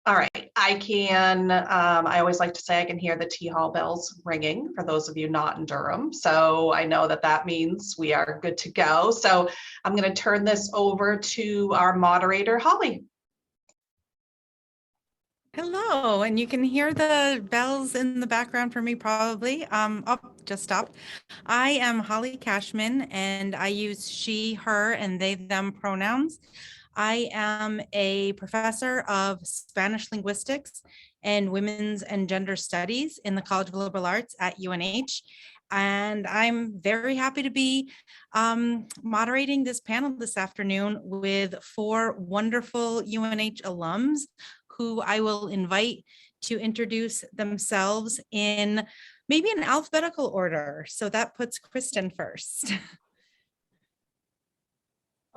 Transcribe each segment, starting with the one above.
All right, I always like to say I can hear the T Hall bells ringing for those of you not in Durham. So I know that that means we are good to go. So I'm going to turn this over to our moderator, Holly. Hello, and you can hear the bells in the background for me probably. Oh, just stopped. I am Holly Cashman, and I use she, her, and they, them pronouns. I am a professor of Spanish linguistics and women's and gender studies in the College of Liberal Arts at UNH. And I'm very happy to be moderating this panel this afternoon with 4 wonderful UNH alums who I will invite to introduce themselves in maybe an alphabetical order. So that puts Kristen first.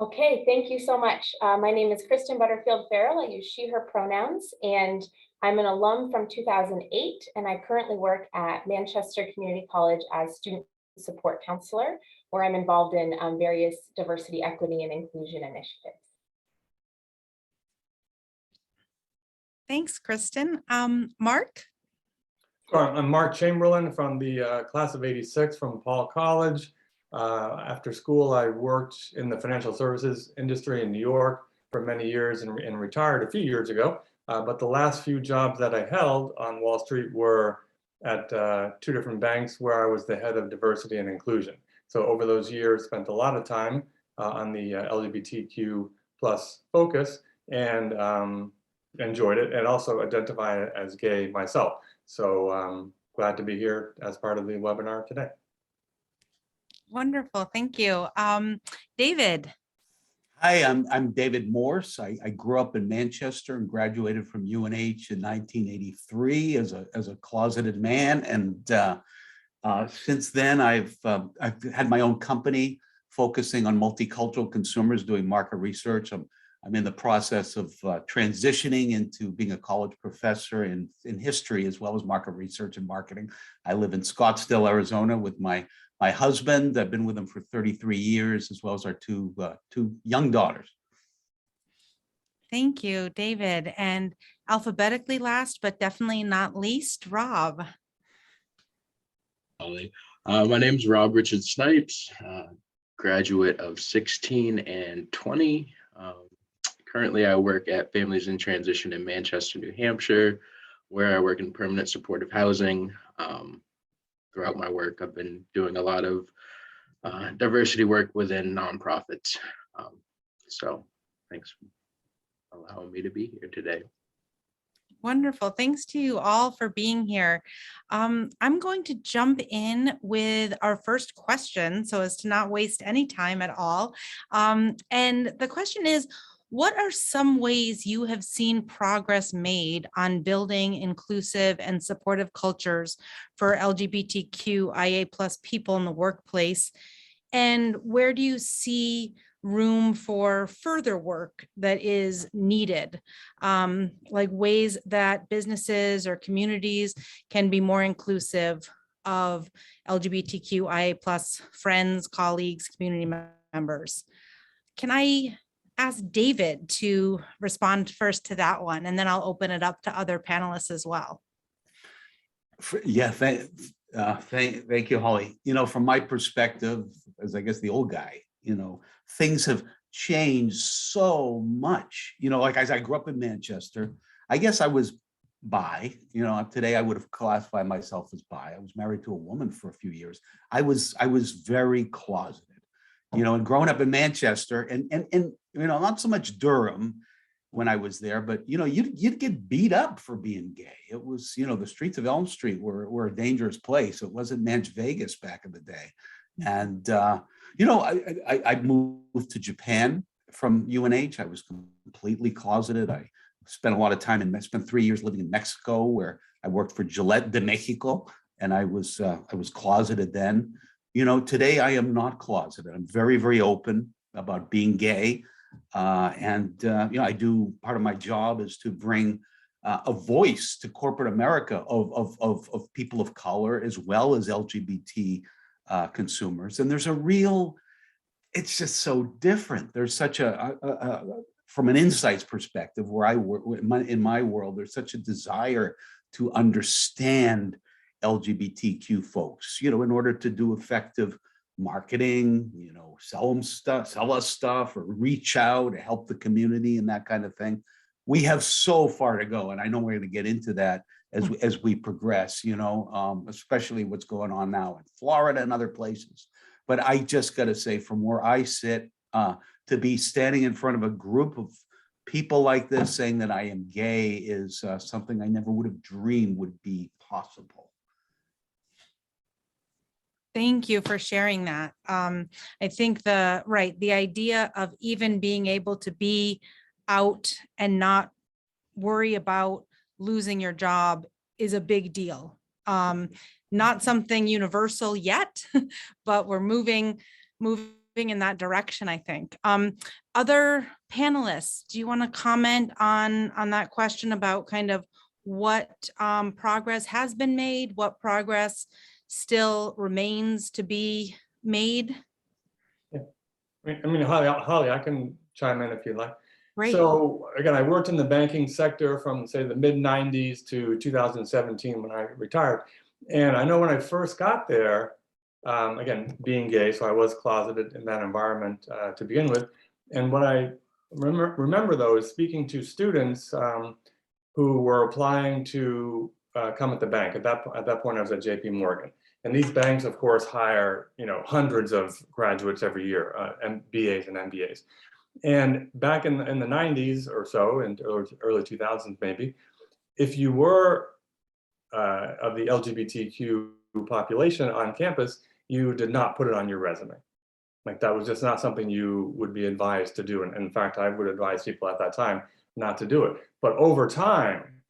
Okay, thank you so much. My name is Kristen Butterfield Farrell. I use she, her pronouns, and I'm an alum from 2008, and I currently work at Manchester Community College as student support counselor, where I'm involved in various diversity, equity, and inclusion initiatives. Thanks, Kristen. Mark? I'm Mark Chamberlain from the class of '86 from Paul College. After school, I worked in the financial services industry in New York for many years and retired a few years ago. But the last few jobs that I held on Wall Street were at 2 different banks where I was the head of diversity and inclusion. So over those years, spent a lot of time on the LGBTQ plus focus and enjoyed it, and also identify as gay myself. So glad to be here as part of the webinar today. Wonderful, thank you. David. Hi, I'm David Morse. I grew up in Manchester and graduated from UNH in 1983 as a closeted man, and since then I've had my own company focusing on multicultural consumers, doing market research. I'm in the process of transitioning into being a college professor in history as well as market research and marketing. I live in Scottsdale, Arizona with my husband. I've been with him for 33 years, as well as our two young daughters. Thank you, David. And alphabetically last, but definitely not least, Rob. My name's Rob Richard Snipes, graduate of 16 and 20. Currently, I work at Families in Transition in Manchester, New Hampshire, where I work in permanent supportive housing. Throughout my work, I've been doing a lot of diversity work within nonprofits. So thanks for allowing me to be here today. Wonderful. Thanks to you all for being here. I'm going to jump in with our first question so as to not waste any time at all. And the question is, what are some ways you have seen progress made on building inclusive and supportive cultures for LGBTQIA plus people in the workplace? And where do you see room for further work that is needed, like ways that businesses or communities can be more inclusive of LGBTQIA plus friends, colleagues, community members? Can I ask David to respond first to that one, and then I'll open it up to other panelists as well. Yeah, thank you, Holly. You know, from my perspective, as I guess the old guy, you know, things have changed so much. You know, like as I grew up in Manchester, I guess I was bi. You know, today I would have classified myself as bi. I was married to a woman for a few years. I was very closeted. You know, and growing up in Manchester, and you know, not so much Durham when I was there, but you know, you'd get beat up for being gay. It was, you know, the streets of Elm Street were a dangerous place. It wasn't Manch Vegas back in the day. And you know, I moved to Japan from UNH. I was completely closeted. I spent a lot of time I spent 3 years living in Mexico, where I worked for Gillette de Mexico, and I was closeted then. You know, today I am not closeted. I'm very, very open about being gay. And you know, I do, part of my job is to bring a voice to corporate America of people of color, as well as LGBT consumers. And there's a real, it's just so different. There's such a from an insights perspective, where I work in my world, there's such a desire to understand LGBTQ folks, in order to do effective marketing, sell us stuff, or reach out to help the community and that kind of thing. We have so far to go, and I know we're going to get into that as we progress, especially what's going on now in Florida and other places. But I just got to say, from where I sit, to be standing in front of a group of people like this saying that I am gay is something I never would have dreamed would be possible. Thank you for sharing that. I think the idea of even being able to be out and not worry about losing your job is a big deal. Not something universal yet, but we're moving in that direction, I think. Other panelists, do you want to comment on that question about kind of what progress has been made, what progress still remains to be made? Yeah. I mean, Holly, I can chime in if you like. Great. So again, I worked in the banking sector from, say, the mid-90s to 2017 when I retired. And I know when I first got there, again, being gay, so I was closeted in that environment to begin with. And what I remember though is speaking to students who were applying to come at the bank. At that point, I was at JP Morgan. And these banks, of course, hire hundreds of graduates every year, MBAs and MBAs. And back in the 90s or so, in early 2000s maybe, if you were of the LGBTQ population on campus, you did not put it on your resume. Like, that was just not something you would be advised to do. And in fact, I would advise people at that time not to do it. But over time,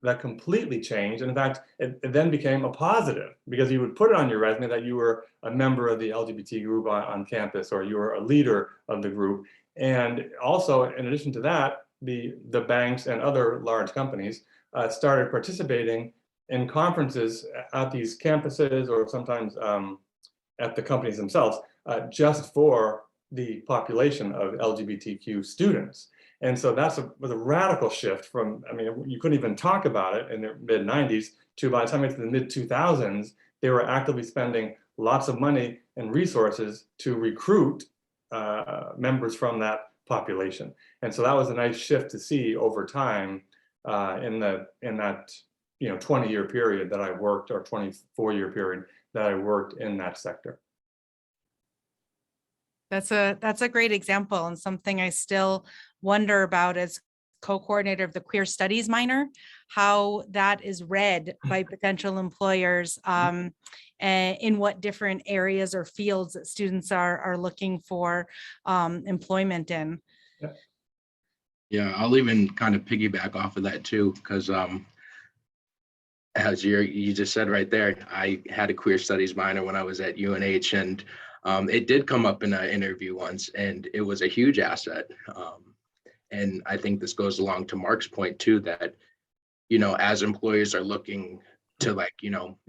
that completely changed. And in fact, it then became a positive, because you would put it on your resume that you were a member of the LGBT group on campus, or you were a leader of the group. And also, in addition to that, the banks and other large companies started participating in conferences at these campuses, or sometimes at the companies themselves, just for the population of LGBTQ students. And so that was a radical shift from, I mean, you couldn't even talk about it in the mid-90s to, by the time it's the mid-2000s, they were actively spending lots of money and resources to recruit members from that population. And so that was a nice shift to see over time in that 20-year period that I worked, or 24-year period that I worked in that sector. That's a great example, and something I still wonder about as co-coordinator of the queer studies minor, how that is read by potential employers, and in what different areas or fields that students are looking for employment in. Yeah, I'll even kind of piggyback off of that too, because as you just said right there, I had a queer studies minor when I was at UNH, and it did come up in an interview once, and it was a huge asset. And I think this goes along to Mark's point too, that, as employers are looking to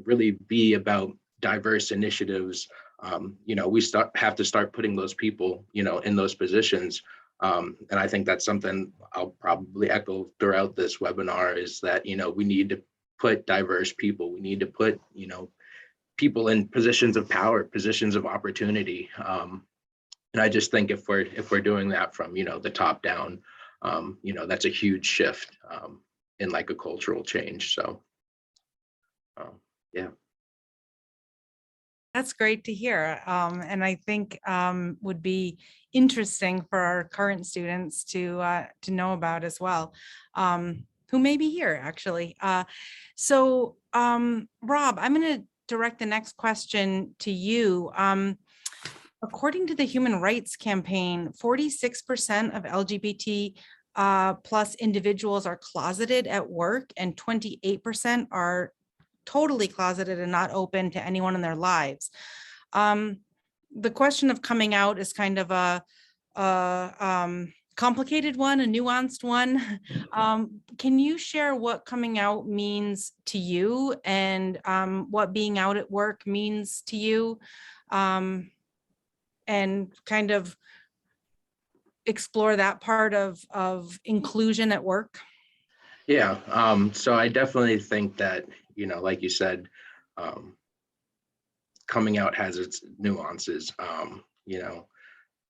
really be about diverse initiatives, we have to start putting those people, in those positions. And I think that's something I'll probably echo throughout this webinar, is that, we need to put diverse people, we need to put, people in positions of power, positions of opportunity. And I just think if we're doing that from, the top down, that's a huge shift in like a cultural change. So, yeah. That's great to hear. And I think would be interesting for our current students to know about as well, who may be here actually. So Rob, I'm going to direct the next question to you. According to the Human Rights Campaign, 46% of LGBT plus individuals are closeted at work, and 28% are totally closeted and not open to anyone in their lives. The question of coming out is kind of a complicated one, a nuanced one. Can you share what coming out means to you, and what being out at work means to you? And kind of explore that part of inclusion at work? Yeah, so I definitely think that, you know, like you said, coming out has its nuances. You know,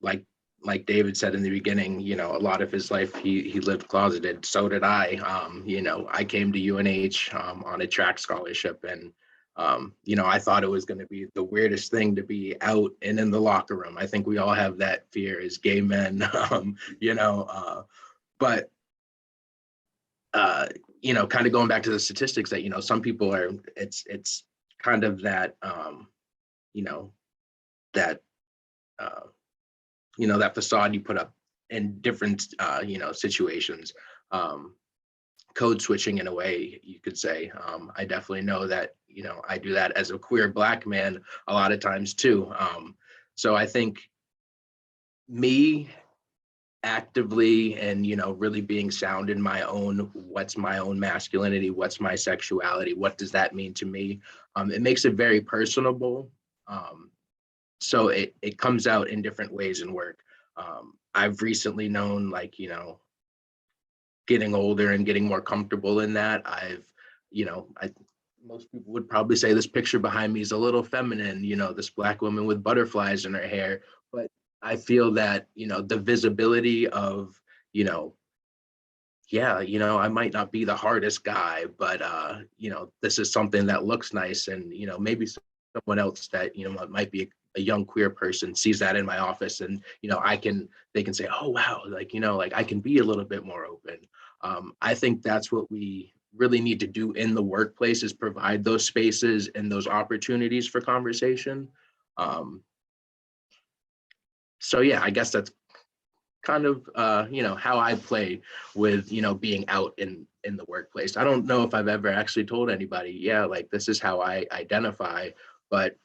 like David said in the beginning, you know, a lot of his life he lived closeted. So did I. You know, I came to UNH on a track scholarship, and you know, I thought it was going to be the weirdest thing to be out and in the locker room. I think we all have that fear as gay men. You know, but you know, kind of going back to the statistics that, you know, some people are, it's kind of that, you know, that, you know, that facade you put up in different, you know, situations, code switching in a way, you could say. I definitely know that, you know, I do that as a queer Black man a lot of times too. So I think me actively and, you know, really being sound in my own, what's my own masculinity, what's my sexuality, what does that mean to me, it makes it very personable. So it comes out in different ways in work. I've recently known, like, you know, getting older and getting more comfortable in that, I've, you know, most people would probably say this picture behind me is a little feminine, you know, this Black woman with butterflies in her hair, but I feel that, you know, the visibility of, you know, yeah, you know, I might not be the hardest guy, but, you know, this is something that looks nice. And, you know, maybe someone else that, you know, might be a young queer person sees that in my office, and, you know, they can say, oh, wow, like, you know, like I can be a little bit more open. I think that's what we really need to do in the workplace, is provide those spaces and those opportunities for conversation. So yeah, I guess that's kind of you know, how I play with, you know, being out in the workplace. I don't know if I've ever actually told anybody, yeah, like this is how I identify, but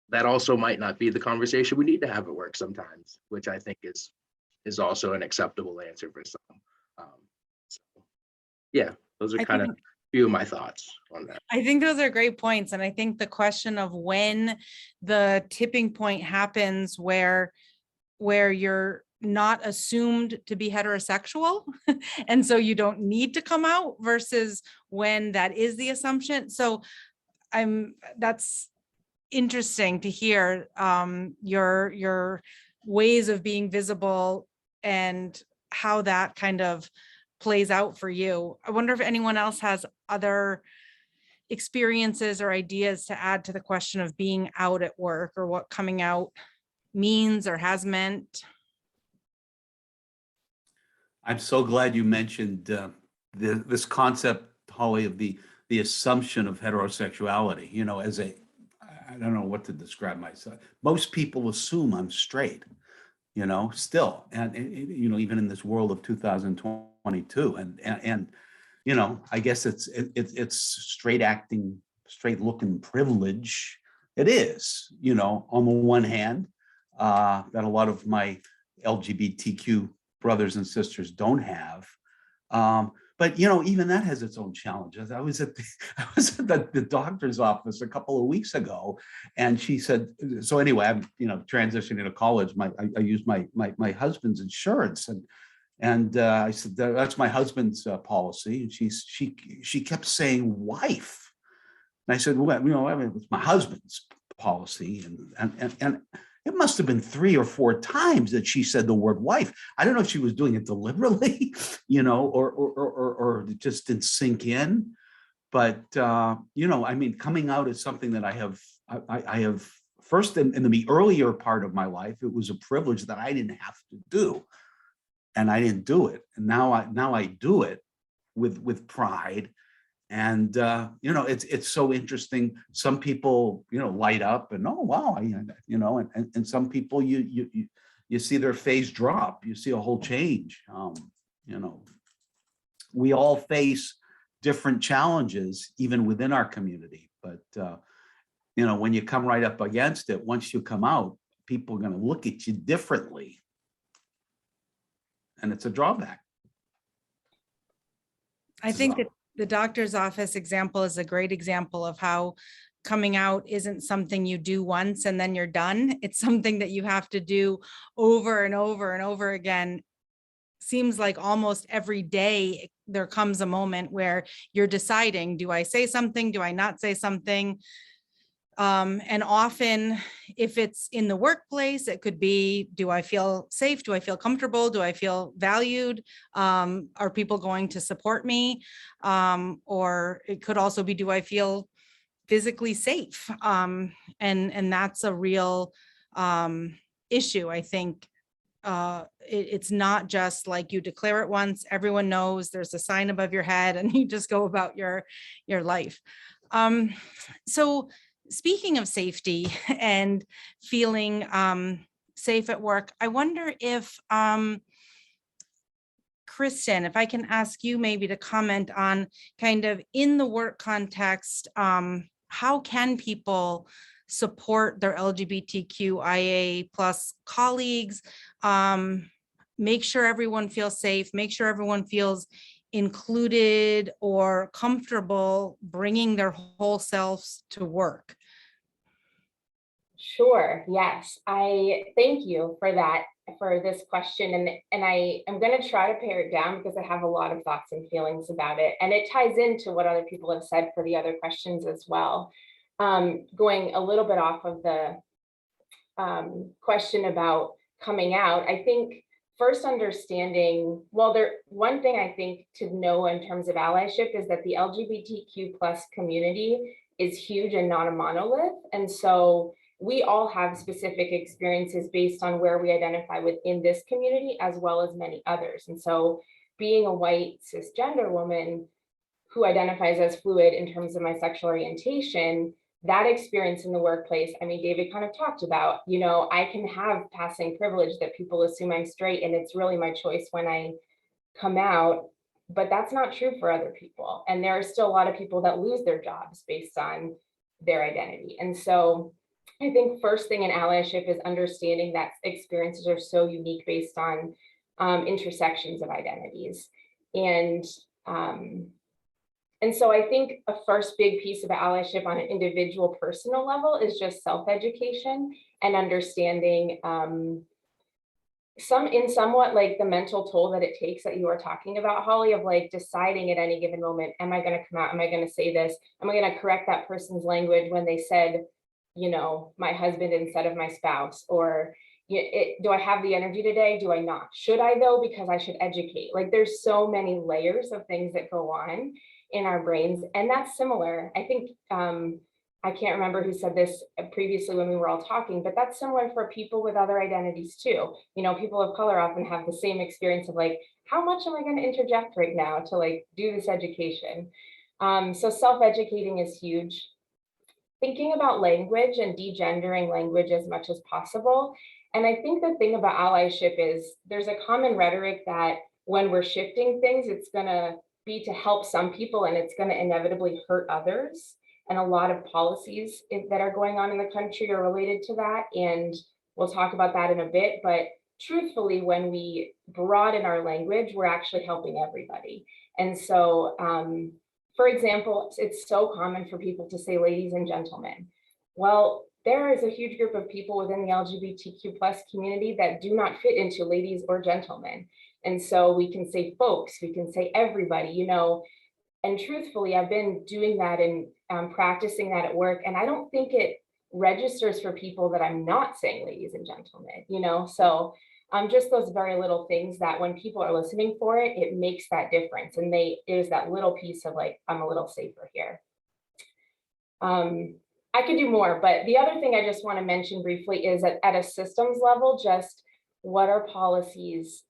that also might not be the conversation we need to have at work sometimes, which I think is also an acceptable answer for some. So, yeah, those are I kind of think, a few of my thoughts on that. I think those are great points. And I think the question of when the tipping point happens where you're not assumed to be heterosexual and so you don't need to come out, versus when that is the assumption. So that's interesting to hear, your ways of being visible and how that kind of plays out for you. I wonder if anyone else has other experiences or ideas to add to the question of being out at work, or what coming out means or has meant. I'm so glad you mentioned this concept, Holly, of the assumption of heterosexuality. You know, as I don't know what to describe myself. Most people assume I'm straight, you know, still, and you know, even in this world of 2022, and you know, I guess it's straight acting, straight looking privilege. It is, you know, on the one hand, that a lot of my LGBTQ brothers and sisters don't have. But you know, even that has its own challenges. I was at the doctor's office a couple of weeks ago, and she said, so anyway, I'm, you know, transitioning to college. I used my husband's insurance, and I said, that's my husband's policy. And she kept saying wife. And I said, well, you know, I mean, it's my husband's policy. And it must have been 3 or 4 times that she said the word wife. I don't know if she was doing it deliberately, you know, or it just didn't sink in. But, you know, I mean, coming out is something that I have first in the earlier part of my life, it was a privilege that I didn't have to do. And I didn't do it. And now I do it with pride. And you know, it's so interesting. Some people, you know, light up and, oh wow, you know, and some people you see their face drop. You see a whole change. You know, we all face different challenges even within our community. But you know, when you come right up against it, once you come out, people are going to look at you differently, and it's a drawback. I think that the doctor's office example is a great example of how coming out isn't something you do once and then you're done. It's something that you have to do over and over and over again. Seems like almost every day there comes a moment where you're deciding, do I say something? Do I not say something? And often if it's in the workplace, it could be, do I feel safe? Do I feel comfortable? Do I feel valued? Are people going to support me? Or it could also be, do I feel physically safe? And that's a real issue. I think it's not just like you declare it once, everyone knows, there's a sign above your head, and you just go about your life. So speaking of safety and feeling safe at work, I wonder if, Kristen, if I can ask you maybe to comment on kind of in the work context, how can people support their LGBTQIA plus colleagues, make sure everyone feels safe, make sure everyone feels included or comfortable bringing their whole selves to work? Sure, yes. I thank you for that, for this question. And I am going to try to pare it down because I have a lot of thoughts and feelings about it. And it ties into what other people have said for the other questions as well. Going a little bit off of the question about coming out, I think first understanding, well, one thing I think to know in terms of allyship is that the LGBTQ plus community is huge and not a monolith. And so we all have specific experiences based on where we identify within this community, as well as many others. And so being a white cisgender woman who identifies as fluid in terms of my sexual orientation, that experience in the workplace, I mean, David kind of talked about, you know, I can have passing privilege that people assume I'm straight and it's really my choice when I come out, but that's not true for other people. And there are still a lot of people that lose their jobs based on their identity. And so I think first thing in allyship is understanding that experiences are so unique based on intersections of identities. And so I think a first big piece of allyship on an individual personal level is just self-education and understanding somewhat like the mental toll that it takes that you are talking about, Holly, of like deciding at any given moment, am I going to come out? Am I going to say this? Am I going to correct that person's language when they said, you know, my husband instead of my spouse? Or do I have the energy today? Do I not? Should I though? Because I should educate. Like there's so many layers of things that go on in our brains. And that's similar. I think, I can't remember who said this previously when we were all talking, but that's similar for people with other identities too. You know, people of color often have the same experience of like, how much am I going to interject right now to like do this education? So self-educating is huge. Thinking about language and degendering language as much as possible. And I think the thing about allyship is there's a common rhetoric that when we're shifting things, it's going to be to help some people and it's going to inevitably hurt others. And a lot of policies that are going on in the country are related to that. And we'll talk about that in a bit. But truthfully, when we broaden our language, we're actually helping everybody. And so, for example, it's so common for people to say ladies and gentlemen. Well, there is a huge group of people within the LGBTQ plus community that do not fit into ladies or gentlemen. And so we can say folks, we can say everybody, you know, and truthfully, I've been doing that and practicing that at work. And I don't think it registers for people that I'm not saying ladies and gentlemen, you know, so just those very little things that when people are listening for it, it makes that difference. And there's that little piece of like, I'm a little safer here. I could do more, but the other thing I just want to mention briefly is that at a systems level, just what are policies,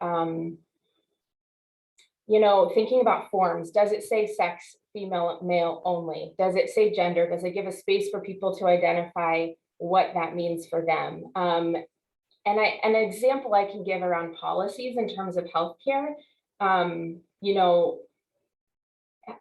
you know, thinking about forms, does it say sex, female, male only? Does it say gender? Does it give a space for people to identify what that means for them? And an example I can give around policies in terms of healthcare, you know,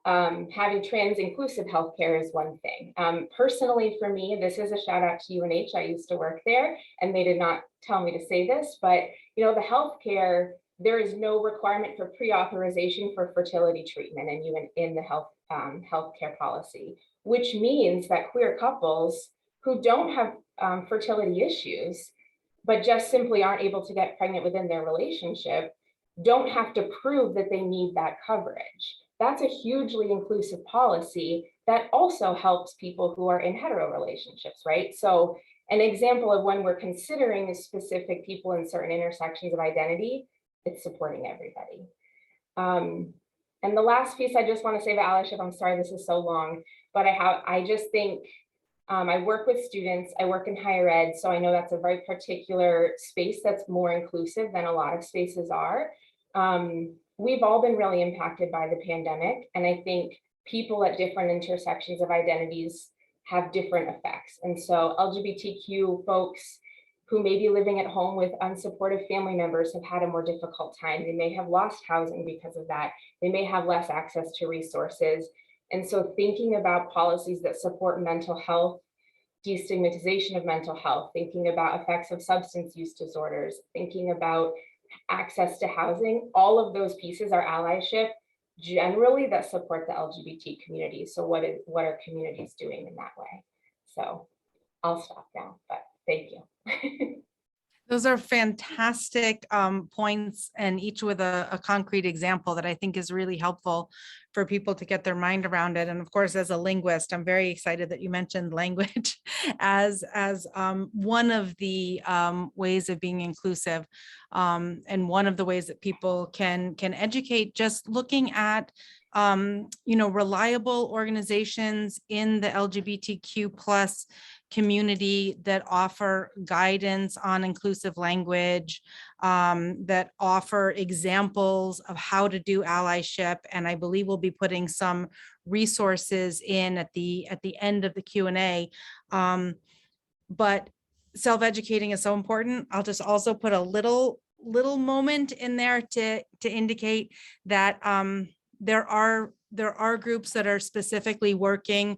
having trans inclusive healthcare is one thing. Personally, for me, this is a shout out to UNH. I used to work there and they did not tell me to say this, but you know, the healthcare, there is no requirement for pre-authorization for fertility treatment in the healthcare policy which means that queer couples who don't have fertility issues, but just simply aren't able to get pregnant within their relationship, don't have to prove that they need that coverage. That's a hugely inclusive policy that also helps people who are in hetero relationships, right? So an example of when we're considering specific people in certain intersections of identity, it's supporting everybody. And the last piece I just want to say about allyship, I'm sorry this is so long, but I just think I work with students, I work in higher ed, so I know that's a very particular space that's more inclusive than a lot of spaces are. We've all been really impacted by the pandemic, and I think people at different intersections of identities have different effects. And so LGBTQ folks who may be living at home with unsupportive family members have had a more difficult time. They may have lost housing because of that. They may have less access to resources. And so thinking about policies that support mental health, destigmatization of mental health, thinking about effects of substance use disorders, thinking about access to housing, all of those pieces are allyship generally that support the LGBT community. So what are communities doing in that way? So I'll stop now, but thank you. Those are fantastic points, and each with a concrete example that I think is really helpful for people to get their mind around it. And of course, as a linguist, I'm very excited that you mentioned language as one of the ways of being inclusive, and one of the ways that people can educate, just looking at reliable organizations in the LGBTQ plus community that offer guidance on inclusive language, that offer examples of how to do allyship. And I believe we'll be putting some resources in at the end of the Q&A. But self-educating is so important. I'll just also put a little moment in there to indicate that there are groups that are specifically working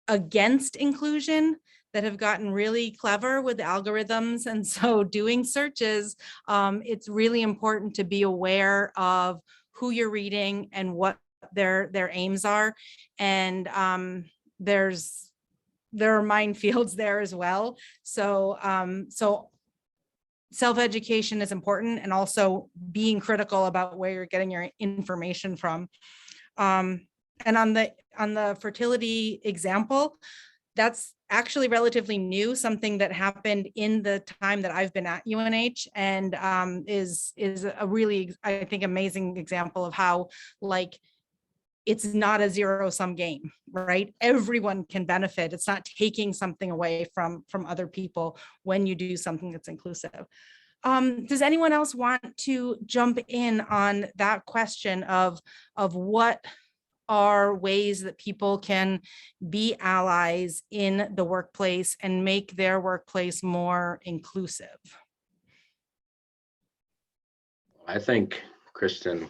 against inclusion that have gotten really clever with algorithms. And so doing searches, it's really important to be aware of who you're reading and what their aims are. And there are minefields there as well. So self-education is important, and also being critical about where you're getting your information from. And on the fertility example, that's actually relatively new, something that happened in the time that I've been at UNH, and is a really, I think, amazing example of how, like, it's not a zero-sum game, right? Everyone can benefit. It's not taking something away from other people when you do something that's inclusive. Does anyone else want to jump in on that question of what are ways that people can be allies in the workplace and make their workplace more inclusive? I think Kristen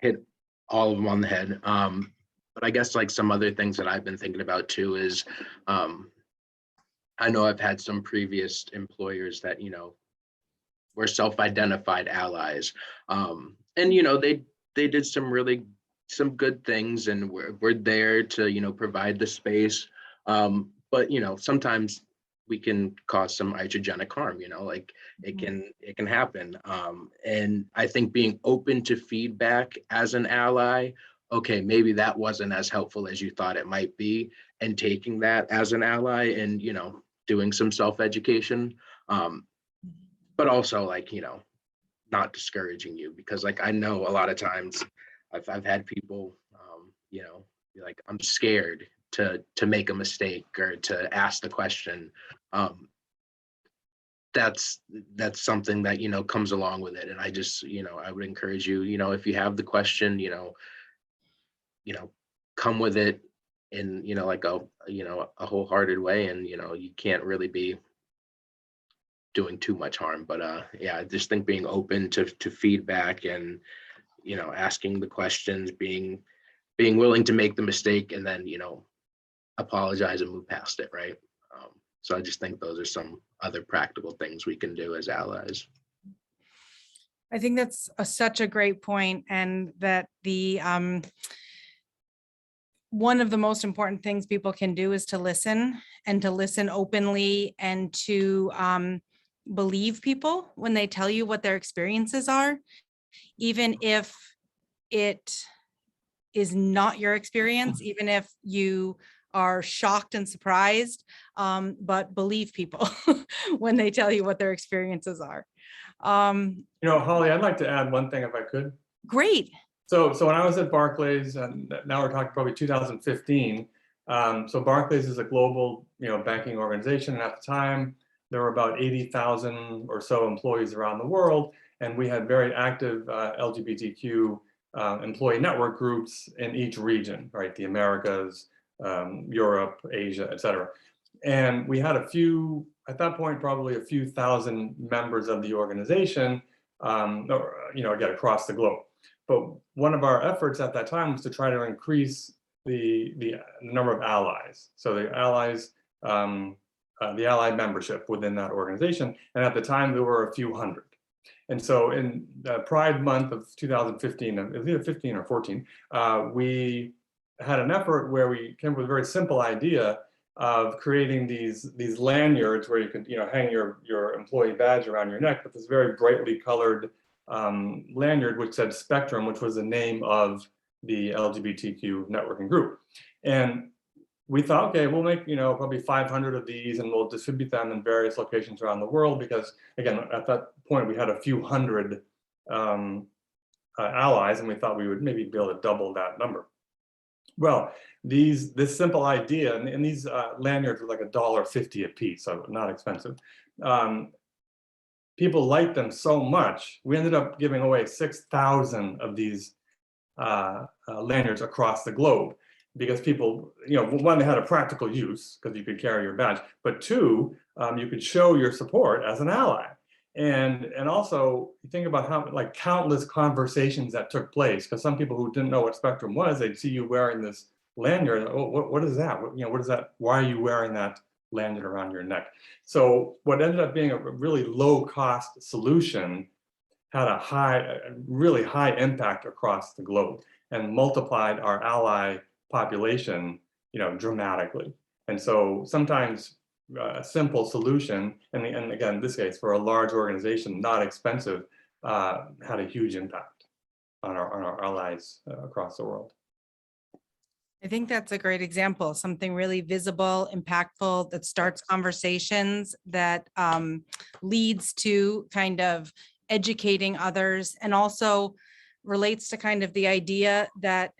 hit all of them on the head. But I guess like some other things that I've been thinking about too is, I know I've had some previous employers that, were self-identified allies. And, they did some good things, and we're there to, provide the space. But, sometimes we can cause some iatrogenic harm, like it can happen. And I think being open to feedback as an ally, okay, maybe that wasn't as helpful as you thought it might be, and taking that as an ally and, doing some self-education, but also like, not discouraging you, because like, I know a lot of times I've had people, be like, I'm scared to make a mistake or to ask the question. That's something that, comes along with it. And I just, I would encourage you, if you have the question, come with it in, like a wholehearted way. And, you can't really be doing too much harm. But yeah, I just think being open to feedback and, asking the questions, being willing to make the mistake, and then, apologize and move past it, right? So I just think those are some other practical things we can do as allies. I think that's such a great point, and that one of the most important things people can do is to listen, and to listen openly, and to believe people when they tell you what their experiences are, even if it is not your experience, even if you are shocked and surprised, but believe people when they tell you what their experiences are. Holly, I'd like to add one thing if I could. Great. So when I was at Barclays, and now we're talking probably 2015. So Barclays is a global, banking organization, and at the time there were about 80,000 or so employees around the world, and we had very active LGBTQ employee network groups in each region, right? The Americas, Europe, Asia, et cetera. And we had at that point, probably a few thousand members of the organization, again, across the globe. But one of our efforts at that time was to try to increase the number of allies. So the allies, the ally membership within that organization. And at the time, there were a few hundred. And so in the Pride month of 2015, it was either 15 or 14, we had an effort where we came up with a very simple idea of creating these lanyards where you could hang your employee badge around your neck with this very brightly colored lanyard which said Spectrum, which was the name of the LGBTQ networking group. And we thought, okay, we'll make probably 500 of these, and we'll distribute them in various locations around the world, because again, at that point we had a few hundred allies, and we thought we would maybe be able to double that number. Well, this simple idea, and these lanyards were like $1.50 a piece, so not expensive. People liked them so much, we ended up giving away 6,000 of these lanyards across the globe, because people, one, they had a practical use because you could carry your badge, but two, you could show your support as an ally. And also you think about how countless conversations that took place, because some people who didn't know what Spectrum was, they'd see you wearing this lanyard. Oh, what is that? What is that? Why are you wearing that lanyard around your neck? So what ended up being a really low cost solution had a really high impact across the globe, and multiplied our ally population, dramatically. And so sometimes a simple solution, and again, in this case, for a large organization, not expensive, had a huge impact on our allies across the world. I think that's a great example, something really visible, impactful, that starts conversations, that leads to kind of educating others, and also relates to kind of the idea that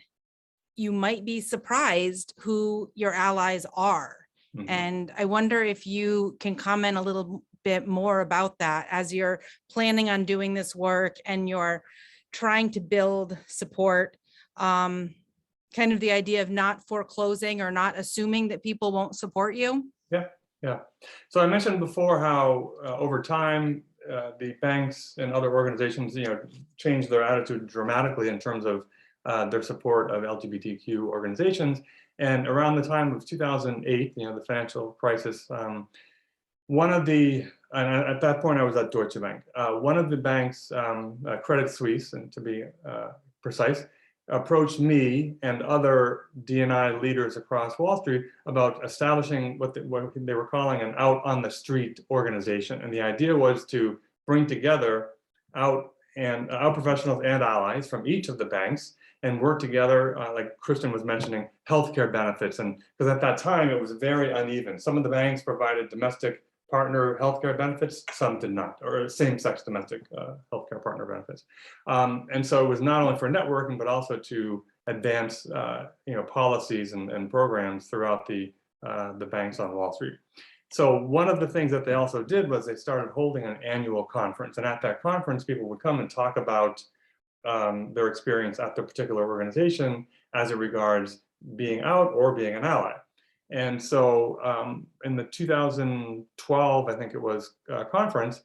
you might be surprised who your allies are. Mm-hmm. And I wonder if you can comment a little bit more about that as you're planning on doing this work and you're trying to build support, kind of the idea of not foreclosing or not assuming that people won't support you. Yeah. So I mentioned before how over time, the banks and other organizations, changed their attitude dramatically in terms of their support of LGBTQ organizations. And around the time of 2008, the financial crisis, and at that point I was at Deutsche Bank. One of the banks, Credit Suisse, and to be precise, approached me and other D&I leaders across Wall Street about establishing what they were calling an out on the street organization. And the idea was to bring together out professionals and allies from each of the banks and work together, like Kristen was mentioning, healthcare benefits. And because at that time it was very uneven. Some of the banks provided domestic partner healthcare benefits, some did not, or same-sex domestic healthcare partner benefits. And so it was not only for networking, but also to advance policies and programs throughout the banks on Wall Street. So one of the things that they also did was they started holding an annual conference. And at that conference, people would come and talk about their experience at the particular organization as it regards being out or being an ally. And so in the 2012, I think it was, conference,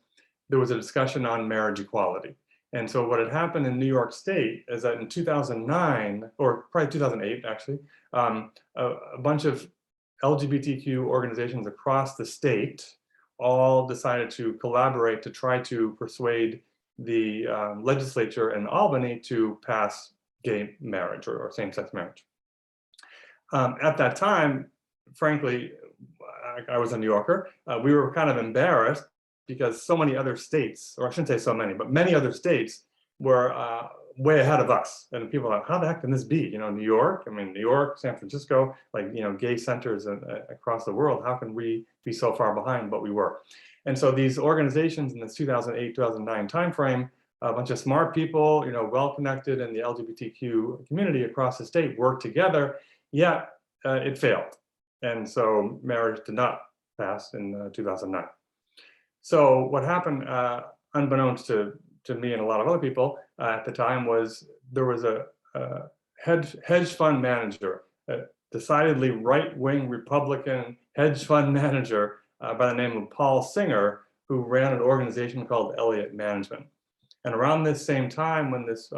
there was a discussion on marriage equality. And so what had happened in New York State is that in 2009, or probably 2008 actually, a bunch of LGBTQ organizations across the state all decided to collaborate to try to persuade the legislature in Albany to pass gay marriage or same-sex marriage. At that time, frankly, I was a New Yorker. We were kind of embarrassed because so many other states, or I shouldn't say so many, but many other states were way ahead of us. And people are like, how the heck can this be? You know, New York, I mean, New York, San Francisco, like, you know, gay centers across the world. How can we be so far behind? But we were. And so these organizations in this 2008, 2009 timeframe, a bunch of smart people, you know, well-connected in the LGBTQ community across the state worked together, yet it failed. And so marriage did not pass in 2009. So what happened, unbeknownst to me and a lot of other people at the time, was there was a hedge fund manager, a decidedly right-wing Republican hedge fund manager by the name of Paul Singer, who ran an organization called Elliott Management. And around this same time, when this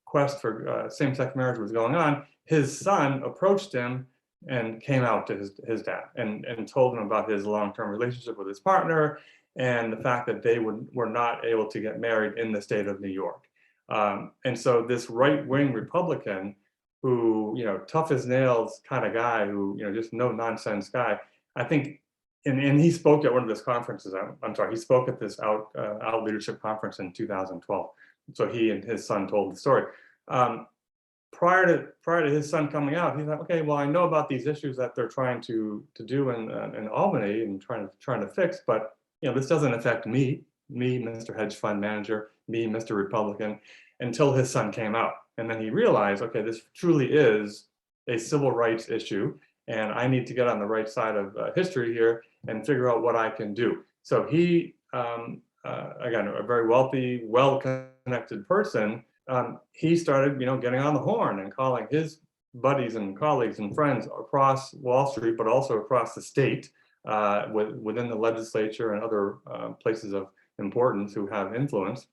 quest for same-sex marriage was going on, his son approached him and came out to his dad and told him about his long-term relationship with his partner and the fact that they were not able to get married in the state of New York. And so this right-wing Republican, who, you know, tough as nails kind of guy, who, you know, just no nonsense guy, I think, and he spoke at one of these conferences. I'm sorry, he spoke at this out leadership conference in 2012. So he and his son told the story. Prior to his son coming out, he's like, okay, well, I know about these issues that they're trying to do in Albany and trying to fix, but, you know, this doesn't affect me, Mr. Hedge Fund Manager, me, Mr. Republican, until his son came out. And then he realized, okay, this truly is a civil rights issue, and I need to get on the right side of history here and figure out what I can do. So he, again, a very wealthy, well-connected person, he started, you know, getting on the horn and calling his buddies and colleagues and friends across Wall Street, but also across the state, within the legislature and other places of importance who have influence.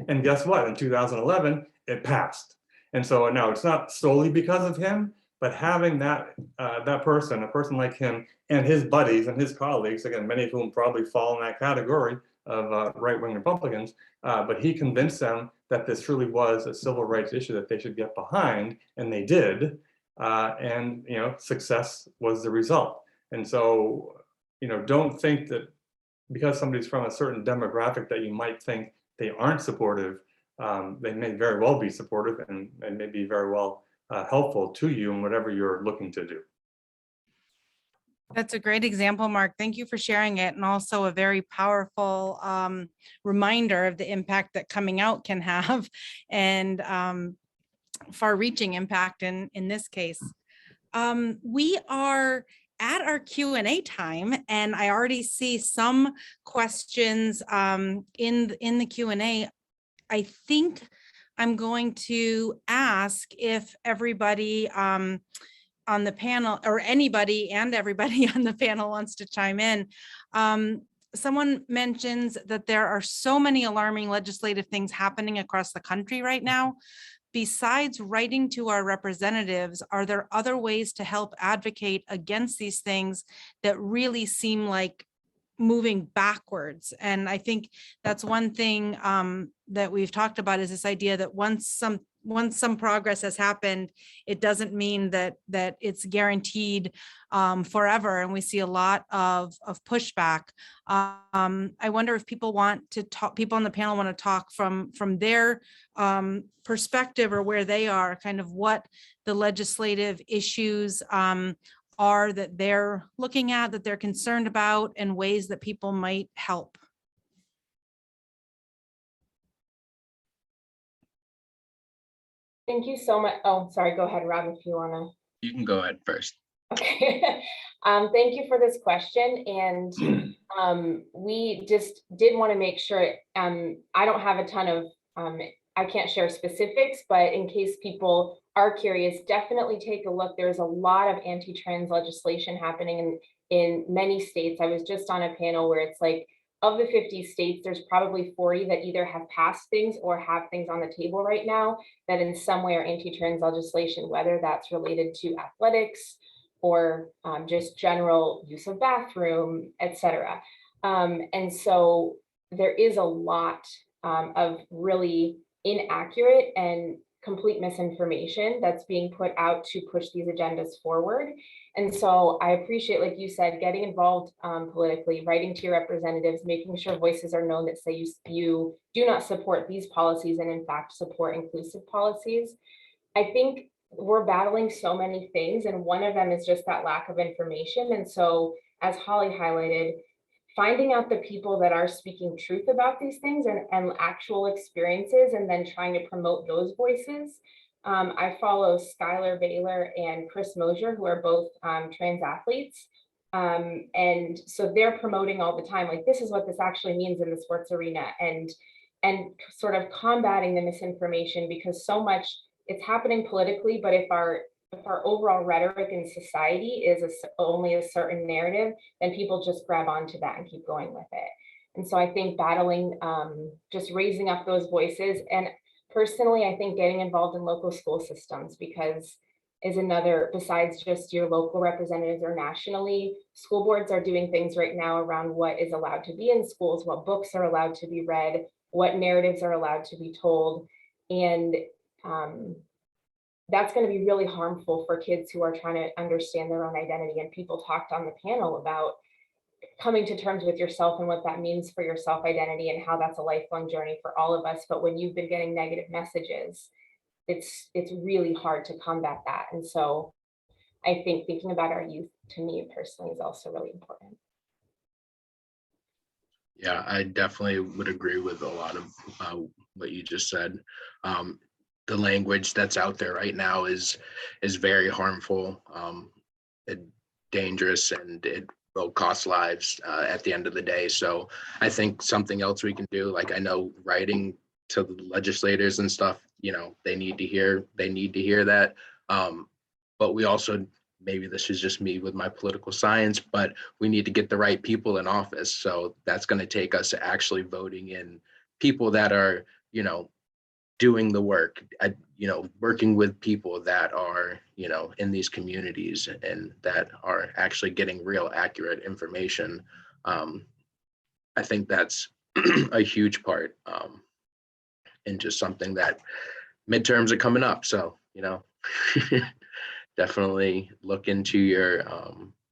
And guess what? In 2011, it passed. And so now it's not solely because of him, but having that a person like him and his buddies and his colleagues, again, many of whom probably fall in that category of right-wing Republicans, but he convinced them that this truly was a civil rights issue that they should get behind, and they did, and, you know, success was the result. And so, you know, don't think that because somebody's from a certain demographic that you might think they aren't supportive. They may very well be supportive and may be very well helpful to you in whatever you're looking to do. That's a great example, Mark. Thank you for sharing it, and also a very powerful reminder of the impact that coming out can have, and far-reaching impact in this case. We are at our Q&A time, and I already see some questions in the Q&A. I think I'm going to ask if everybody on the panel, or anybody and everybody on the panel, wants to chime in. Someone mentions that there are so many alarming legislative things happening across the country right now. Besides writing to our representatives, are there other ways to help advocate against these things that really seem like moving backwards? And I think that's one thing that we've talked about, is this idea that once some progress has happened, it doesn't mean that it's guaranteed forever. And we see a lot of pushback. I wonder if people want to talk, people on the panel want to talk from their perspective, or where they are, kind of what the legislative issues are that they're looking at, that they're concerned about, and ways that people might help. Thank you so much. Oh, sorry, go ahead, Rob, if you want to. You can go ahead first. Okay. Thank you for this question. And we just did want to make sure, I don't have a ton of, I can't share specifics, but in case people are curious, definitely take a look. There's a lot of anti-trans legislation happening in many states. I was just on a panel where it's like, of the 50 states, there's probably 40 that either have passed things or have things on the table right now that in some way are anti-trans legislation, whether that's related to athletics or just general use of bathroom, etc. And so there is a lot of really inaccurate and complete misinformation that's being put out to push these agendas forward. And so I appreciate, like you said, getting involved politically, writing to your representatives, making sure voices are known that say you do not support these policies and in fact support inclusive policies. I think we're battling so many things, and one of them is just that lack of information. And so, as Holly highlighted, finding out the people that are speaking truth about these things and actual experiences, and then trying to promote those voices. I follow Skylar Baylor and Chris Mosier, who are both trans athletes. And so they're promoting all the time, like, this is what this actually means in the sports arena, and sort of combating the misinformation, because so much it's happening politically, but if our overall rhetoric in society is only a certain narrative, then people just grab onto that and keep going with it. And so I think battling, just raising up those voices, and personally, I think getting involved in local school systems, because is another, besides just your local representatives or nationally, school boards are doing things right now around what is allowed to be in schools, what books are allowed to be read, what narratives are allowed to be told. And that's going to be really harmful for kids who are trying to understand their own identity. And people talked on the panel about coming to terms with yourself and what that means for your self-identity, and how that's a lifelong journey for all of us. But when you've been getting negative messages, it's really hard to combat that. And so I think thinking about our youth, to me personally, is also really important. Yeah, I definitely would agree with a lot of what you just said. The language that's out there right now is very harmful, and dangerous, and it will cost lives at the end of the day. So I think something else we can do, like, I know writing to the legislators and stuff, you know, they need to hear that. But we also, maybe this is just me with my political science, but we need to get the right people in office. So that's going to take us actually voting in people that are, you know, doing the work, you know, working with people that are, you know, in these communities and that are actually getting real accurate information. I think that's a huge part, and just something that midterms are coming up. So, you know, definitely look into your,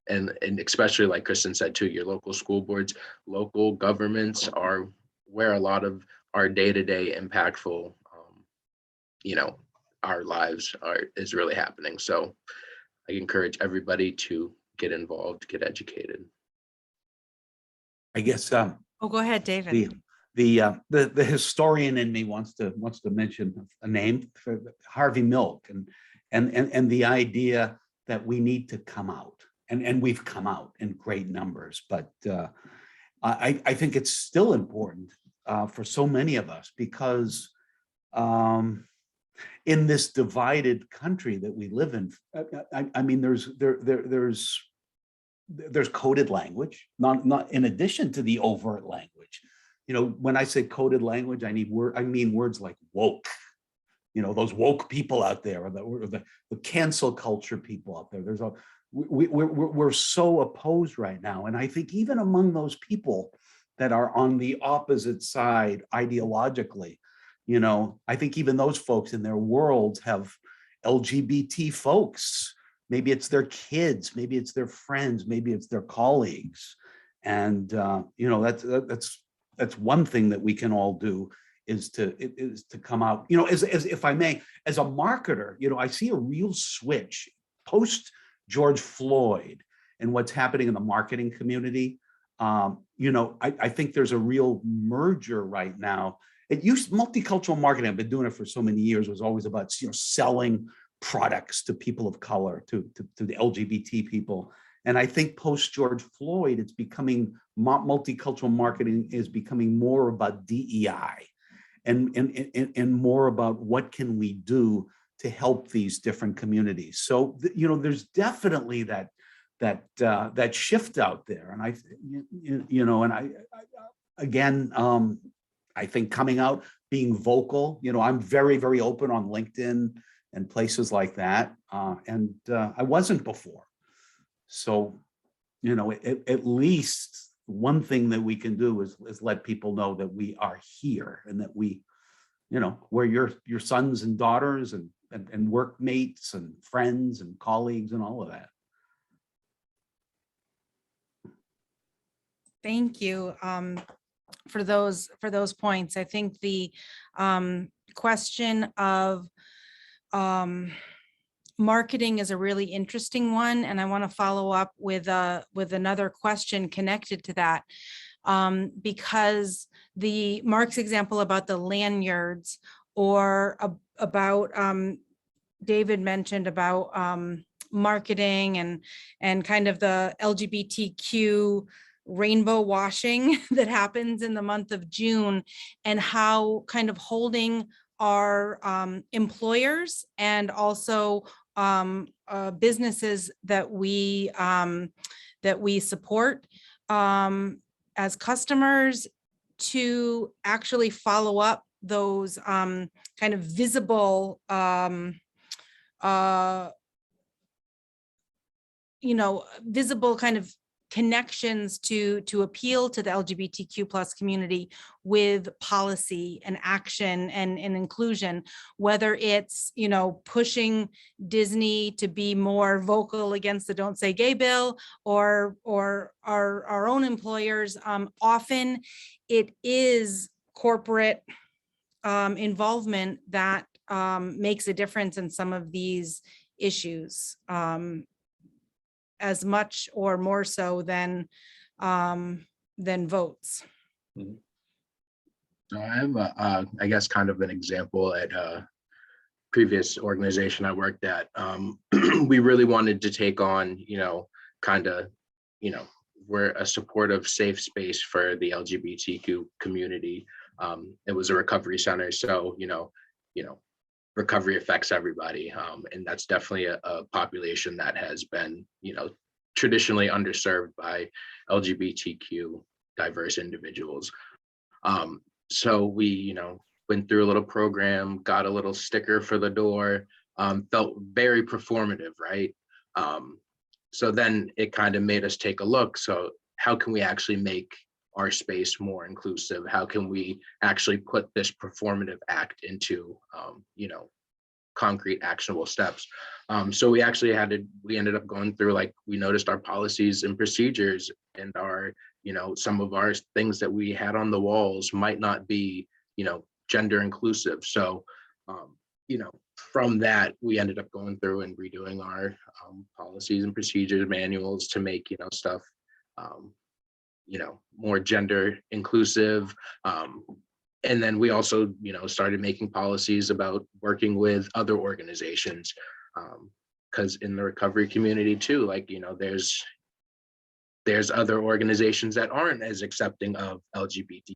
and especially like Kristen said too, your local school boards, local governments are where a lot of our day-to-day impactful, you know, our lives is really happening. So I encourage everybody to get involved, get educated. I guess Oh, go ahead, David. the historian in me wants to mention a name, for Harvey Milk, and the idea that we need to come out, and we've come out in great numbers, but I think it's still important for so many of us, because in this divided country that we live in, I mean, there's coded language, not in addition to the overt language. You know, when I say coded language, I mean words like woke. You know, those woke people out there, or the cancel culture people out there. We're so opposed right now, and I think even among those people that are on the opposite side ideologically, you know, I think even those folks in their worlds have LGBT folks. Maybe it's their kids, maybe it's their friends, maybe it's their colleagues. And, you know, that's one thing that we can all do, is to come out, you know, as if I may, as a marketer, you know, I see a real switch post George Floyd and what's happening in the marketing community. You know, I think there's a real merger right now. Multicultural marketing, I've been doing it for so many years, was always about, you know, selling products to people of color, to the LGBT people. And I think post George Floyd, it's becoming, multicultural marketing is becoming more about DEI and more about what can we do to help these different communities. So, you know, there's definitely that shift out there. And you know, and I again, I think coming out, being vocal, you know, I'm very, very open on LinkedIn and places like that. And I wasn't before. So, you know, at least one thing that we can do is let people know that we are here, and that we you know, where your sons and daughters and workmates and friends and colleagues and all of that. Thank you for those points. I think the question of marketing is a really interesting one, and I want to follow up with another question connected to that, because the Mark's example about the lanyards, or about David mentioned about marketing and kind of the LGBTQ rainbow washing that happens in the month of June, and how kind of holding our employers and also businesses that we support as customers to actually follow up those kind of visible visible kind of connections to appeal to the LGBTQ plus community with policy and action and inclusion, whether it's, pushing Disney to be more vocal against the Don't Say Gay bill, or our own employers. Often it is corporate involvement that makes a difference in some of these issues. As much or more so than votes. So I have I guess kind of an example at a previous organization I worked at. We really wanted to take on, we're a supportive, safe space for the LGBTQ community. It was a recovery center, so recovery affects everybody, and that's definitely a population that has been, traditionally underserved by LGBTQ diverse individuals. So we, went through a little program, got a little sticker for the door, felt very performative, right? So then it kind of made us take a look. So how can we actually make our space more inclusive? How can we actually put this performative act into, concrete actionable steps? So we actually we ended up going through, we noticed our policies and procedures and our, some of our things that we had on the walls might not be, gender inclusive. So, from that, we ended up going through and redoing our policies and procedures manuals to make, stuff, more gender inclusive. And then we also, started making policies about working with other organizations, because in the recovery community too, there's other organizations that aren't as accepting of LGBT.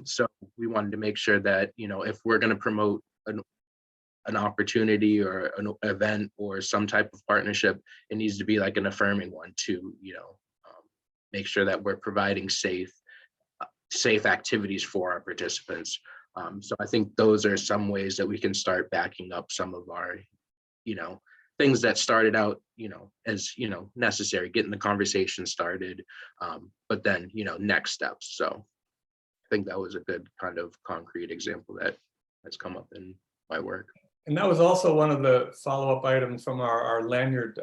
So we wanted to make sure that, if we're going to promote an opportunity or an event or some type of partnership, it needs to be an affirming one to, make sure that we're providing safe activities for our participants. So I think those are some ways that we can start backing up some of our, things that started out, as, necessary, getting the conversation started, but then, next steps. So I think that was a good kind of concrete example that has come up in my work. And that was also one of the follow-up items from our lanyard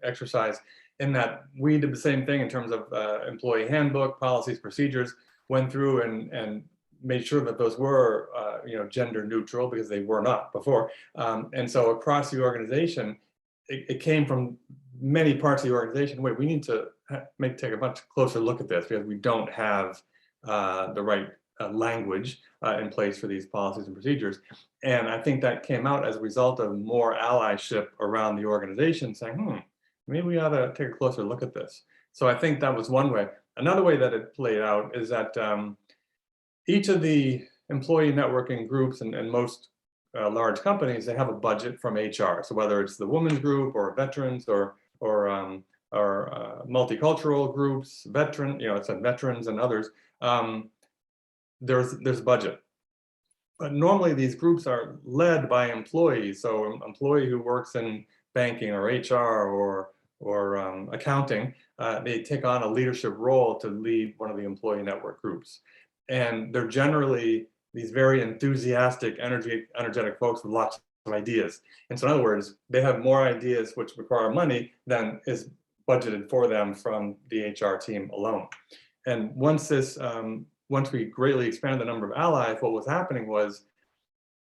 exercise, in that we did the same thing in terms of employee handbook, policies, procedures, went through and made sure that those were gender neutral, because they were not before. And so across the organization, it came from many parts of the organization. Wait, we need to take a much closer look at this, because we don't have the right language in place for these policies and procedures. And I think that came out as a result of more allyship around the organization saying, maybe we ought to take a closer look at this. So I think that was one way. Another way that it played out is that each of the employee networking groups and most large companies, they have a budget from HR. So whether it's the women's group or veterans or multicultural groups, it's veterans and others, there's budget. But normally these groups are led by employees. So an employee who works in banking or HR or accounting, they take on a leadership role to lead one of the employee network groups. And they're generally these very enthusiastic, energetic folks with lots of ideas. And so in other words, they have more ideas which require money than is budgeted for them from the HR team alone. And once we greatly expanded the number of allies, what was happening was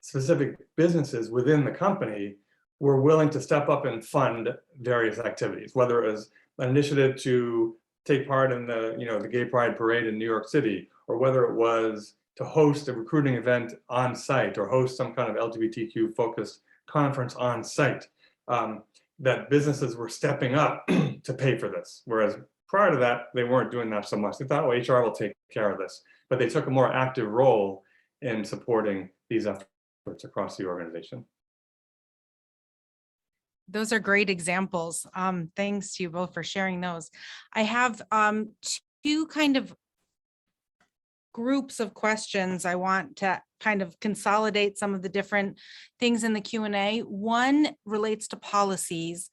specific businesses within the company were willing to step up and fund various activities, whether it was an initiative to take part in the Gay Pride Parade in New York City, or whether it was to host a recruiting event on site or host some kind of LGBTQ focused conference on site, that businesses were stepping up to pay for this. Whereas prior to that, they weren't doing that so much. They thought, well, HR will take care of this, but they took a more active role in supporting these efforts across the organization. Those are great examples. Thanks to you both for sharing those. I have two kind of groups of questions. I want to kind of consolidate some of the different things in the Q&A. One relates to policies,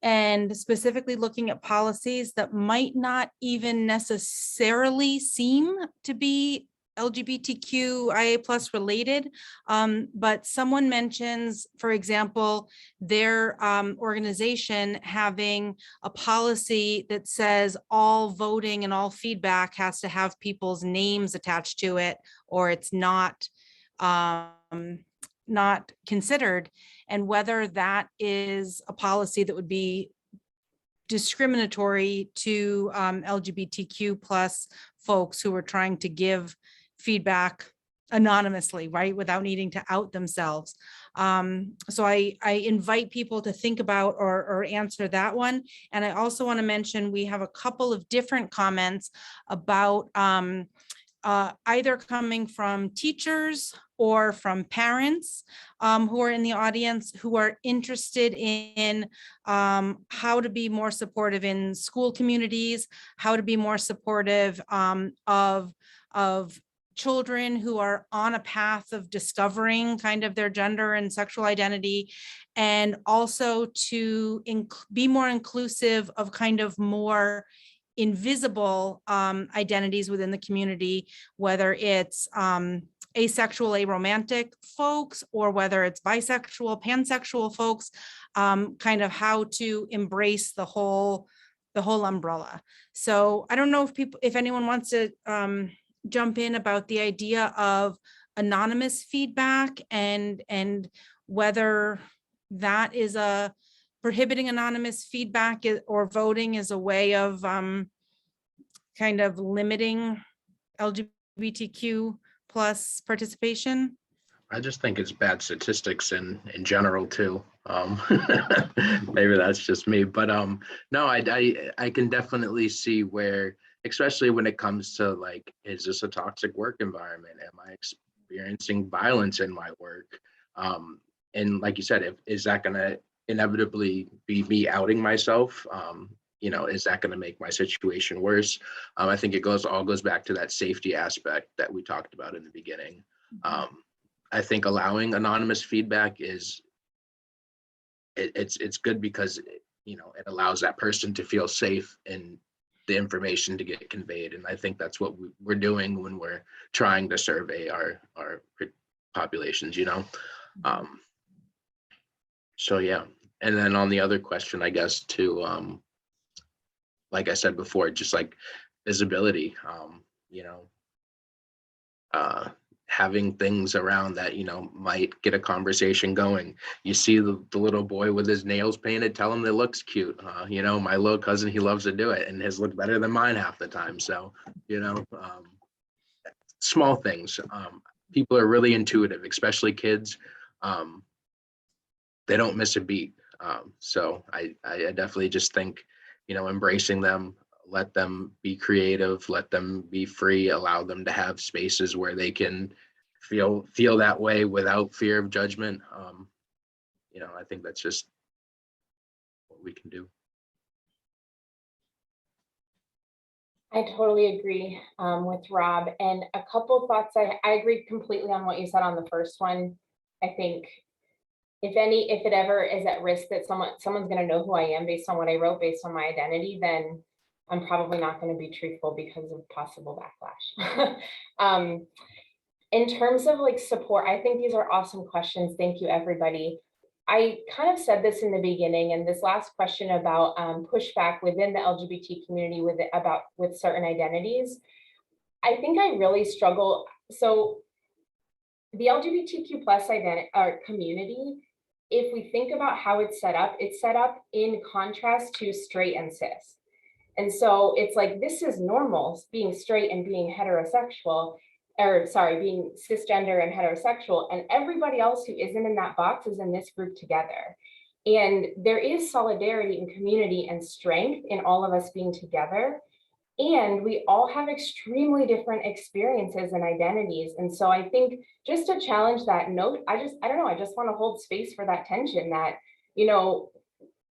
and specifically looking at policies that might not even necessarily seem to be LGBTQIA plus related, but someone mentions, for example, their organization having a policy that says all voting and all feedback has to have people's names attached to it, or it's not considered, and whether that is a policy that would be discriminatory to LGBTQ plus folks who are trying to give feedback anonymously, right, without needing to out themselves. So I invite people to think about or answer that one. And I also want to mention we have a couple of different comments about either coming from teachers or from parents who are in the audience who are interested in how to be more supportive in school communities, how to be more supportive of children who are on a path of discovering kind of their gender and sexual identity, and also to be more inclusive of kind of more invisible identities within the community, whether it's asexual, aromantic folks, or whether it's bisexual, pansexual folks, kind of how to embrace the whole umbrella. So I don't know if anyone wants to jump in about the idea of anonymous feedback and whether that is prohibiting anonymous feedback or voting is a way of kind of limiting LGBTQ plus participation. I just think it's bad statistics in general too. Maybe that's just me, but no, I can definitely see where, especially when it comes to like, is this a toxic work environment? Am I experiencing violence in my work? And like you said, is that going to inevitably be me outing myself? Is that going to make my situation worse? I think it all goes back to that safety aspect that we talked about in the beginning. I think allowing anonymous feedback it's good because it allows that person to feel safe and the information to get conveyed. And I think that's what we're doing when we're trying to survey our populations, So yeah. And then on the other question, I guess too, like I said before, just like visibility, having things around that, might get a conversation going. You see the little boy with his nails painted, tell him they looks cute. My little cousin, he loves to do it and his look better than mine half the time. So, small things. People are really intuitive, especially kids. They don't miss a beat. So I definitely just think, embracing them, let them be creative, let them be free, allow them to have spaces where they can feel that way without fear of judgment. I think that's just what we can do. I totally agree with Rob. And a couple of thoughts. I agree completely on what you said on the first one. I think if it ever is at risk that someone's going to know who I am based on what I wrote, based on my identity, then I'm probably not going to be truthful because of possible backlash. In terms of like support, I think these are awesome questions. Thank you, everybody. I kind of said this in the beginning, and this last question about pushback within the LGBT community with certain identities. I think I really struggle. So the LGBTQ plus community, if we think about how it's set up in contrast to straight and cis. And so it's like, this is normal, being straight and being heterosexual, or sorry, being cisgender and heterosexual, and everybody else who isn't in that box is in this group together. And there is solidarity and community and strength in all of us being together. And we all have extremely different experiences and identities. And so I think just to challenge that note, I don't know, I just want to hold space for that tension that, you know,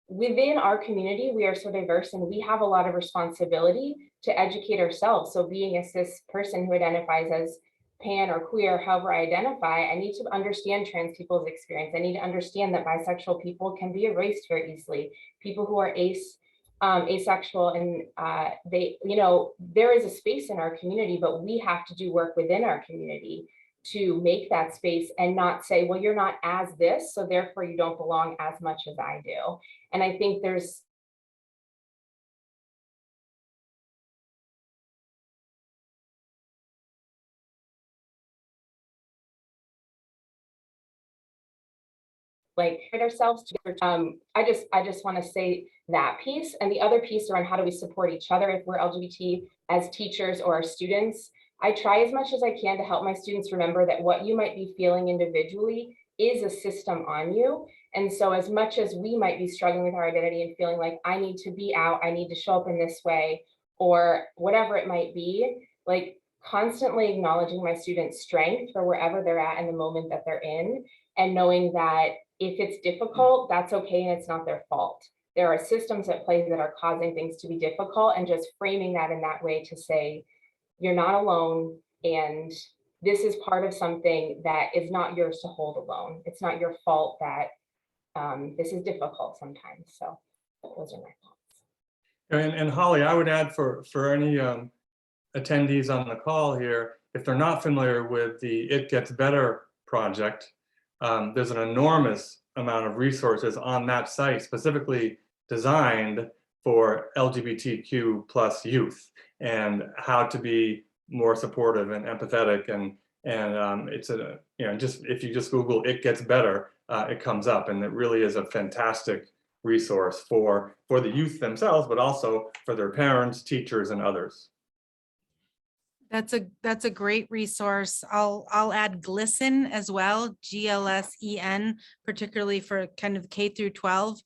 within our community, we are so diverse and we have a lot of responsibility to educate ourselves. So being a cis person who identifies as pan or queer, however I identify, I need to understand trans people's experience. I need to understand that bisexual people can be erased very easily. People who are asexual and they, you know, there is a space in our community, but we have to do work within our community to make that space and not say, well, you're not as this, so therefore you don't belong as much as I do. And I think there's like ourselves together. I just want to say that piece, and the other piece around how do we support each other if we're LGBT as teachers or our students. I try as much as I can to help my students remember that what you might be feeling individually is a system on you. And so as much as we might be struggling with our identity and feeling like I need to be out, I need to show up in this way, or whatever it might be, like constantly acknowledging my students' strength for wherever they're at in the moment that they're in, and knowing that if it's difficult, that's okay and it's not their fault. There are systems at play that are causing things to be difficult, and just framing that in that way to say, you're not alone, and this is part of something that is not yours to hold alone. It's not your fault that this is difficult sometimes. So those are my thoughts. And Holly, I would add for any attendees on the call here, if they're not familiar with the It Gets Better project, there's an enormous amount of resources on that site specifically designed for LGBTQ plus youth and how to be more supportive and empathetic. And it's a, you know, just if you just Google It Gets Better, it comes up, and it really is a fantastic resource for the youth themselves, but also for their parents, teachers, and others. That's a great resource. I'll add GLSEN as well, GLSEN, particularly for kind of K through 12,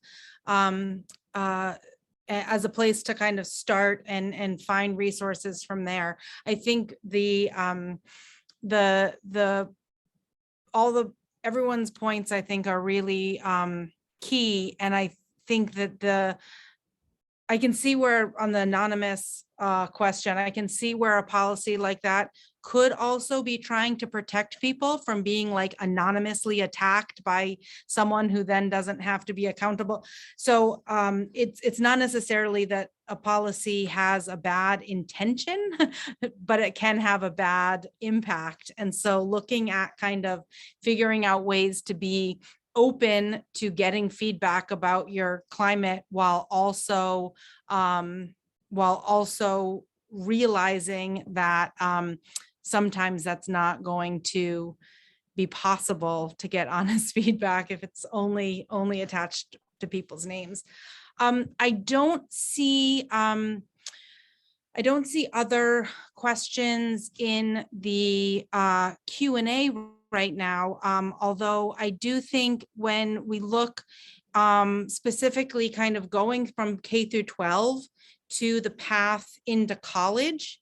as a place to kind of start and find resources from there. I think everyone's points I think are really key, and I think that I can see where on the anonymous question, I can see where a policy like that could also be trying to protect people from being like anonymously attacked by someone who then doesn't have to be accountable. So it's not necessarily that a policy has a bad intention, but it can have a bad impact. And so looking at kind of figuring out ways to be open to getting feedback about your climate while also realizing that sometimes that's not going to be possible to get honest feedback if it's only attached to people's names. I don't see other questions in the Q&A right now, although I do think when we look specifically kind of going from K through 12 to the path into college,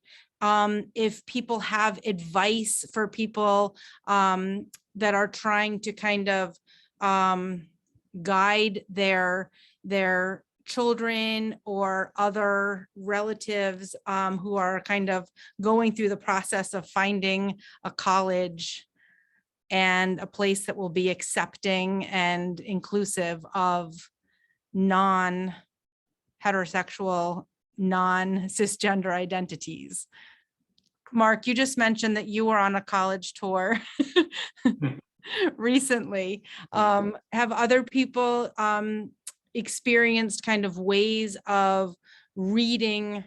if people have advice for people that are trying to kind of guide their children or other relatives who are kind of going through the process of finding a college and a place that will be accepting and inclusive of non-heterosexual, non-cisgender identities. Mark, you just mentioned that you were on a college tour recently. Have other people experienced kind of ways of reading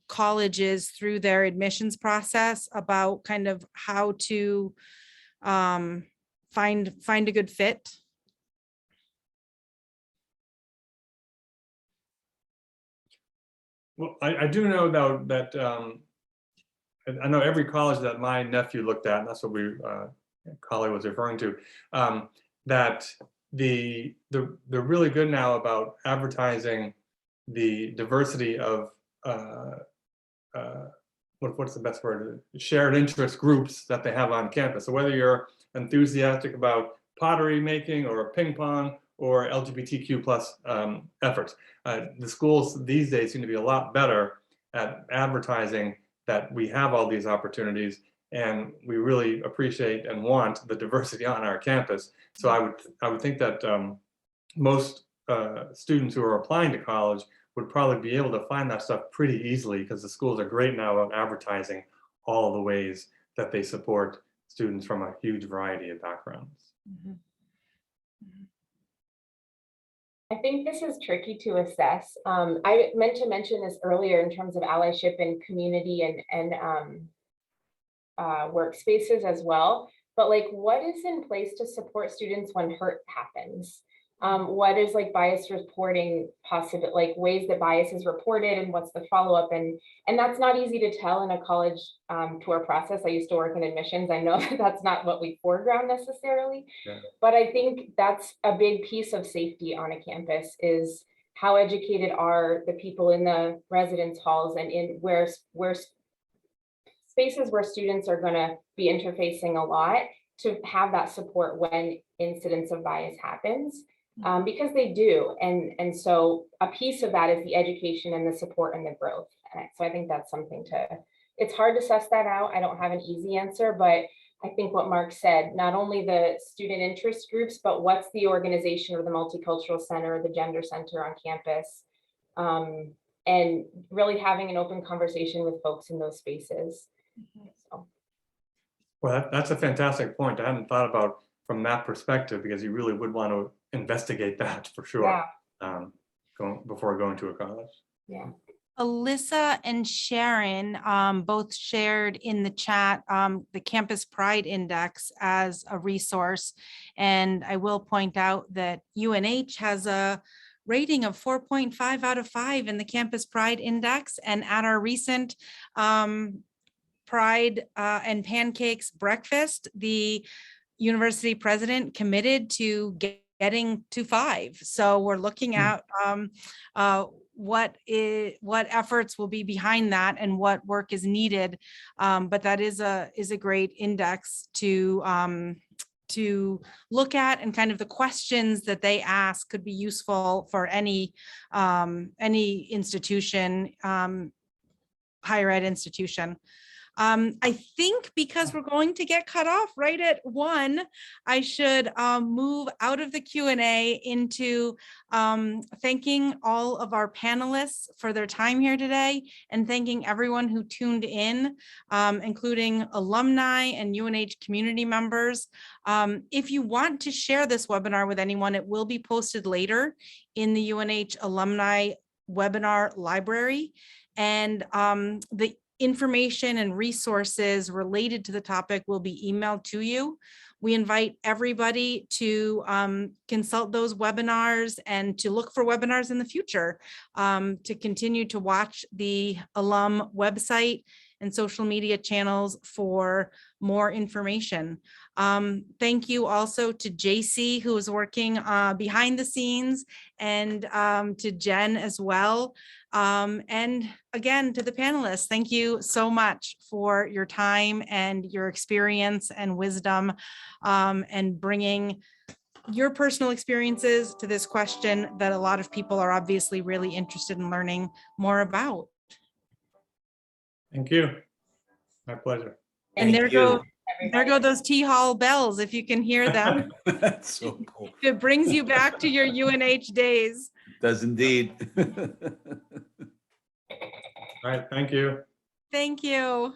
colleges through their admissions process about kind of how to find a good fit? Well, I do know though that I know every college that my nephew looked at, and that's what Collie was referring to, that they're really good now about advertising the diversity of what's the best word? Shared interest groups that they have on campus. So whether you're enthusiastic about pottery making or ping pong or LGBTQ plus efforts, the schools these days seem to be a lot better at advertising that we have all these opportunities, and we really appreciate and want the diversity on our campus. So I would think that most students who are applying to college would probably be able to find that stuff pretty easily, because the schools are great now at advertising all the ways that they support students from a huge variety of backgrounds. Mm-hmm. I think this is tricky to assess. I meant to mention this earlier in terms of allyship and community and workspaces as well. But like, what is in place to support students when hurt happens? What is like bias reporting possible, like ways that bias is reported, and what's the follow-up? And that's not easy to tell in a college tour process. I used to work in admissions. I know that that's not what we foreground necessarily, yeah. But I think that's a big piece of safety on a campus, is how educated are the people in the residence halls and in where spaces where students are going to be interfacing a lot, to have that support when incidents of bias happens. Because they do, and so a piece of that is the education and the support and the growth. So I think that's something it's hard to suss that out. I don't have an easy answer, but I think what Mark said, not only the student interest groups, but what's the organization or the multicultural center or the gender center on campus, and really having an open conversation with folks in those spaces. So. Well, that's a fantastic point. I hadn't thought about from that perspective, because you really would want to investigate that for sure, yeah. Before going to a college. Yeah. Alyssa and Sharon both shared in the chat the Campus Pride Index as a resource. And I will point out that UNH has a rating of 4.5 out of 5 in the Campus Pride Index. And at our recent Pride and Pancakes breakfast, the university president committed to getting to 5. So we're looking at what efforts will be behind that and what work is needed. But that is a great index to look at, and kind of the questions that they ask could be useful for any institution, higher ed institution. I think because we're going to get cut off right at 1, I should move out of the Q&A into thanking all of our panelists for their time here today, and thanking everyone who tuned in, including alumni and UNH community members. If you want to share this webinar with anyone, it will be posted later in the UNH alumni webinar library, and the information and resources related to the topic will be emailed to you. We invite everybody to consult those webinars and to look for webinars in the future, to continue to watch the alum website and social media channels for more information. Thank you also to JC, who is working behind the scenes, and to Jen as well. And again, to the panelists, thank you so much for your time and your experience and wisdom, and bringing your personal experiences to this question that a lot of people are obviously really interested in learning more about. Thank you. My pleasure. And there go those T Hall bells, if you can hear them. That's so cool. It brings you back to your UNH days. It does indeed. All right, thank you. Thank you.